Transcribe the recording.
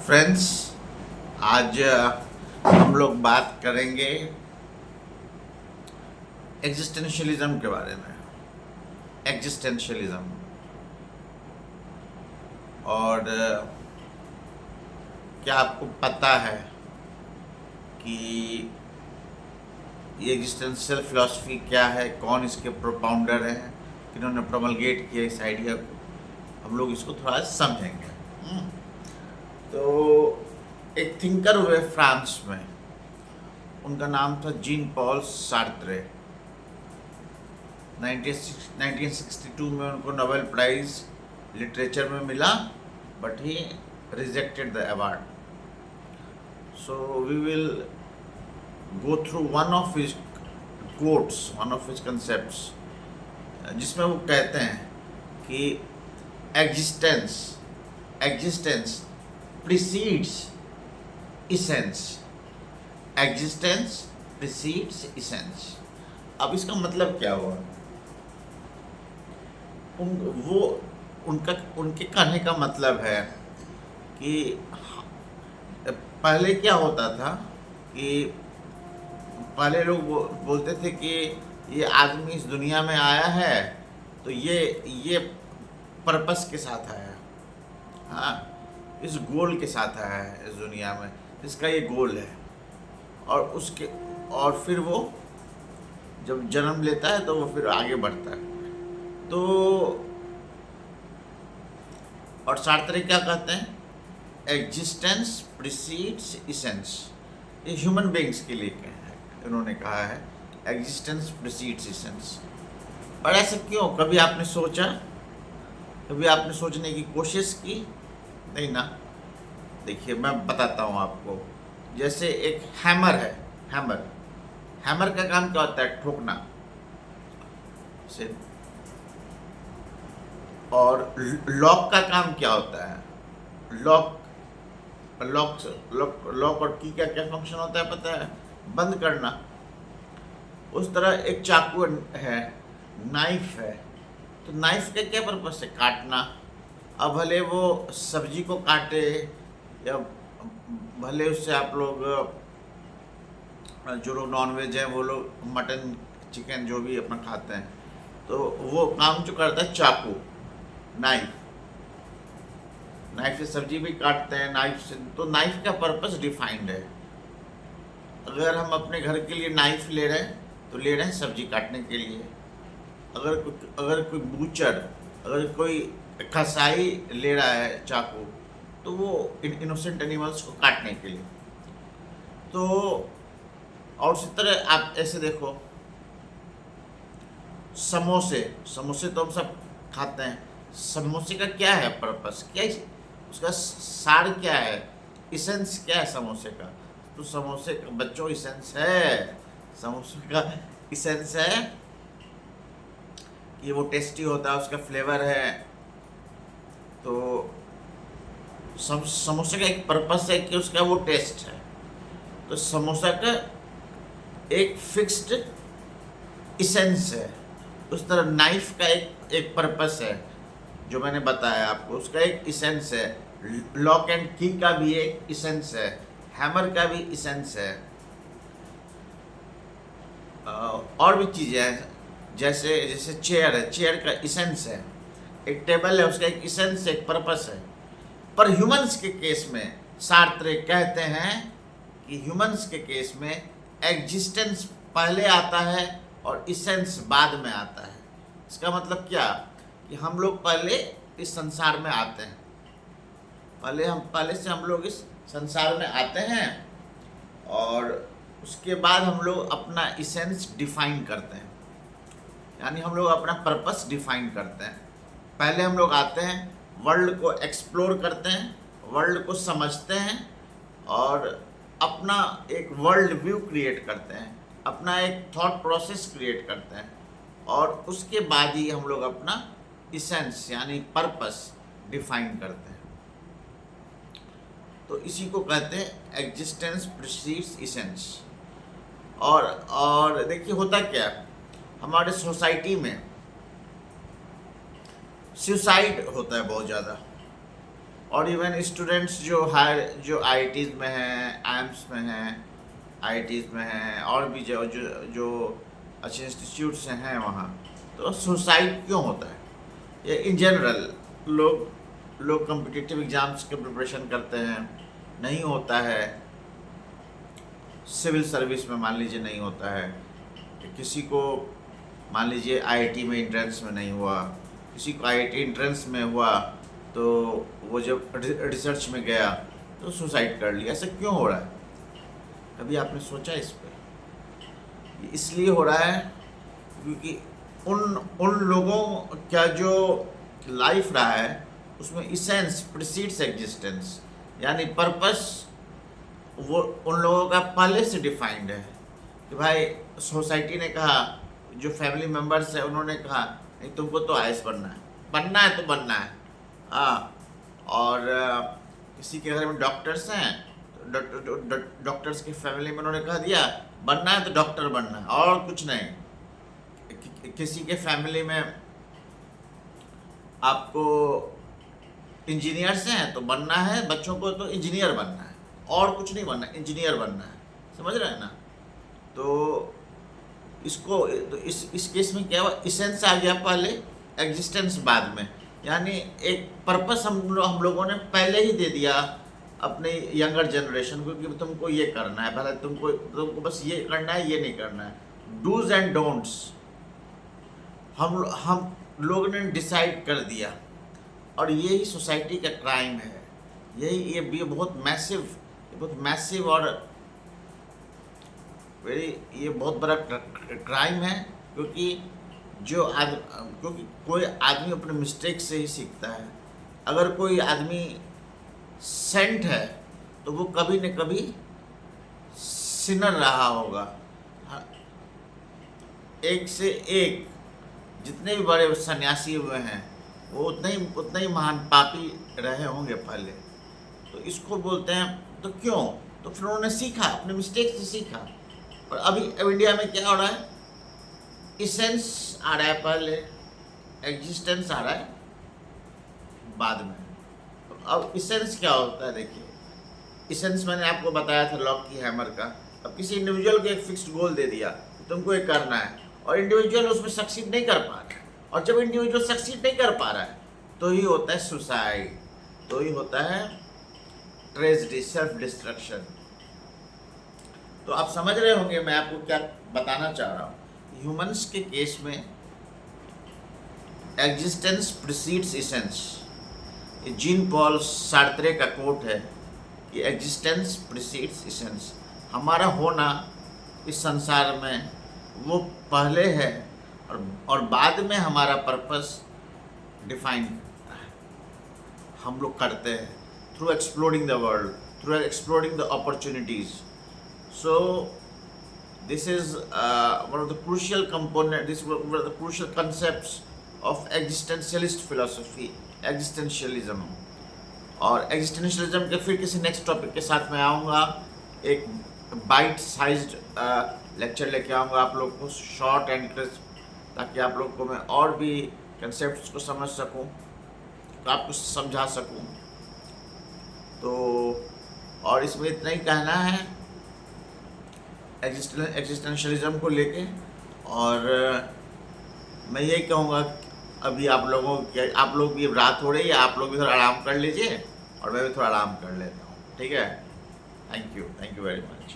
Friends, आज हम लोग बात करेंगे एग्जिस्टेंशियलिज्म के बारे में। एग्जिस्टेंशियलिज्म और क्या आपको पता है कि ये एग्जिस्टेंशियल फिलॉसफी क्या है, कौन इसके प्रोपाउंडर हैं, किन्होंने प्रोमलगेट किया इस आइडिया को। हम लोग इसको थोड़ा समझेंगे। तो एक थिंकर हुए फ्रांस में, उनका नाम था जीन पॉल सार्त्रे। 1962 में उनको नोबेल प्राइज लिटरेचर में मिला, but he rejected the award. So we will go through one of his quotes, one of his concepts, जिसमें वो कहते हैं कि existence precedes essence। Existence precedes essence। अब इसका मतलब क्या हुआ? उनके कहने का मतलब है कि पहले क्या होता था कि पहले लोग बोलते थे कि ये आदमी इस दुनिया में आया है तो ये पर्पस के साथ आया, हाँ, इस गोल के साथ आया है इस दुनिया में, इसका ये गोल है। और फिर वो जब जन्म लेता है तो वो फिर आगे बढ़ता है। तो और सार्त्रे क्या कहते हैं? Existence precedes essence. ये ह्यूमन बीइंग्स के लिए इन्होंने कहा है, एग्जिस्टेंस प्रीसीड्स इसेंस। और ऐसा क्यों? कभी आपने सोचा? कभी आपने सोचने की कोशिश की? नहीं ना। देखिए, मैं बताता हूँ आपको। जैसे एक हैमर है, हैमर का काम क्या होता है? ठोकना से। और लॉक का काम क्या होता है? लॉक और की का क्या फंक्शन होता है पता है? बंद करना। उस तरह एक चाकू है, नाइफ है, तो नाइफ का क्या पर्पस है? काटना। अब भले वो सब्जी को काटे या भले उससे आप लोग, जो लोग नॉनवेज हैं वो लोग मटन चिकन जो भी अपना खाते हैं, तो वो काम जो करता है चाकू, नाइफ से सब्जी भी काटते हैं नाइफ से। तो नाइफ का पर्पस डिफाइंड है। अगर हम अपने घर के लिए नाइफ ले रहे हैं तो ले रहे हैं सब्जी काटने के लिए। अगर कोई बूचर, अगर कोई कसाई ले रहा है चाकू, तो वो इनोसेंट एनिमल्स को काटने के लिए। तो और इसी तरह आप ऐसे देखो, समोसे तो हम सब खाते हैं। समोसे का क्या है पर्पस? क्या उसका सार क्या है? इसेंस क्या है समोसे का? तो समोसे का बच्चों इसेंस है, समोसे का इसेंस है कि वो टेस्टी होता है, उसका फ्लेवर है। तो समोसे का एक पर्पस है कि उसका वो टेस्ट है। तो समोसा का एक फिक्स्ड इसेंस है। उस तरह नाइफ का एक पर्पस है, जो मैंने बताया आपको, उसका एक इसेंस है। लॉक एंड की का भी एक इसेंस है, हैमर का भी इसेंस है। और भी चीज़ें हैं, जैसे चेयर है, चेयर का इसेंस है। एक टेबल है, उसका एक इसेंस, एक पर्पस है। पर ह्यूमंस के केस में सार्त्रे कहते हैं कि ह्यूमंस के केस में एग्जिस्टेंस पहले आता है और इसेंस बाद में आता है। इसका मतलब क्या? कि हम लोग पहले इस संसार में आते हैं, पहले से हम लोग इस संसार में आते हैं, और उसके बाद हम लोग अपना इसेंस डिफाइन करते हैं, यानी हम लोग अपना पर्पस डिफाइन करते हैं। पहले हम लोग आते हैं, वर्ल्ड को एक्सप्लोर करते हैं, वर्ल्ड को समझते हैं, और अपना एक वर्ल्ड व्यू क्रिएट करते हैं, अपना एक थॉट प्रोसेस क्रिएट करते हैं, और उसके बाद ही हम लोग अपना इसेंस यानी पर्पस डिफाइन करते हैं। तो इसी को कहते हैं एग्जिस्टेंस प्रीसीड्स इसेंस। और देखिए होता क्या है, हमारे सोसाइटी में सुसाइड होता है बहुत ज़्यादा। और इवन स्टूडेंट्स जो हायर जो आईआईटीज़ में हैं, एम्स में हैं, आईआईटीज़ में हैं, और भी जो अच्छे इंस्टीट्यूट्स हैं वहाँ, तो सुसाइड क्यों होता है? ये इन जनरल लोग कॉम्पिटिटिव एग्ज़ाम्स के प्रिपरेशन करते हैं, नहीं होता है। सिविल सर्विस में मान लीजिए नहीं होता है, किसी को मान लीजिए आईआईटी में एंट्रेंस में नहीं हुआ, किसी को आईआईटी एंट्रेंस में हुआ तो वो जब रिसर्च में गया तो सुसाइड कर लिया। ऐसा क्यों हो रहा है? कभी आपने सोचा इस पर? इसलिए हो रहा है क्योंकि उन लोगों का जो लाइफ रहा है उसमें इसेंस प्रीसीड्स एग्जिस्टेंस, यानी पर्पस वो उन लोगों का पहले से डिफाइंड है कि भाई सोसाइटी ने कहा, जो फैमिली मेम्बर्स है उन्होंने कहा नहीं तुमको तो आईएएस बनना है तो बनना है। हाँ, और किसी के घर में डॉक्टर्स हैं तो डॉक्टर्स की फैमिली में उन्होंने कह दिया बनना है तो डॉक्टर बनना है और कुछ नहीं। किसी के फैमिली में आपको इंजीनियर्स हैं तो बनना है बच्चों को, तो इंजीनियर बनना है और कुछ नहीं बनना, इंजीनियर बनना है। समझ रहे हैं ना? तो इसको तो इस केस में क्या हुआ, इसेंस आ गया पहले, एग्जिस्टेंस बाद में। यानी एक पर्पस हम लोगों ने पहले ही दे दिया अपने यंगर जनरेशन को कि तुमको ये करना है, भले तुमको बस ये करना है, ये नहीं करना है। डूज एंड डोंट्स हम लोगों ने डिसाइड कर दिया, और यही सोसाइटी का क्राइम है। ये बहुत मैसिव और ये बहुत बड़ा क्राइम है, क्योंकि क्योंकि कोई आदमी अपने मिस्टेक से ही सीखता है। अगर कोई आदमी सेंट है तो वो कभी न कभी सिनर रहा होगा। एक से एक जितने भी बड़े सन्यासी हुए हैं वो उतने ही महान पापी रहे होंगे पहले। तो इसको बोलते हैं, तो क्यों? तो फिर उन्होंने सीखा, अपने मिस्टेक से सीखा। और अभी इंडिया में क्या हो रहा है, इसेंस आ रहा है पहले, एग्जिस्टेंस आ रहा है बाद में। तो अब इसेंस क्या होता है? देखिए, इसेंस मैंने आपको बताया था लॉक की हैमर का। अब किसी इंडिविजुअल को एक फिक्स्ड गोल दे दिया, तुमको ये करना है, और इंडिविजुअल उसमें सक्सीड नहीं कर पा रहा है। और जब इंडिविजुअल सक्सीड नहीं कर पा रहा है तो ही होता है सुसाइड, तो ही होता है ट्रेजेडी, सेल्फ डिस्ट्रक्शन। तो आप समझ रहे होंगे मैं आपको क्या बताना चाह रहा हूँ। ह्यूमंस के केस में एग्जिस्टेंस प्रीसीड्स इसेंस। ये जीन पॉल सार्त्रे का कोट है कि एग्जिस्टेंस प्रीसीड्स इसेंस। हमारा होना इस संसार में वो पहले है और बाद में हमारा पर्पस डिफाइन करता है। हम लोग करते हैं through exploring the world, through exploring the opportunities. So this is one of the crucial component. This is one of the crucial concepts of existentialist philosophy, existentialism. और existentialism के फिर किसी नेक्स्ट टॉपिक के साथ मैं आऊँगा, एक बाइट साइज्ड लेक्चर लेके आऊँगा आप लोग को, शॉर्ट एंड क्रिस्प, ताकि आप लोग को मैं और भी कंसेप्ट्स को समझ सकूँ, तो आपको समझा सकूँ। तो और इसमें इतना ही कहना है एग्जिस्टेंशियलिज्म को लेके। और मैं यही कहूँगा अभी आप लोग भी रात हो रही है, आप लोग भी थोड़ा आराम कर लीजिए और मैं भी थोड़ा आराम कर लेता हूँ। ठीक है? Thank you very much.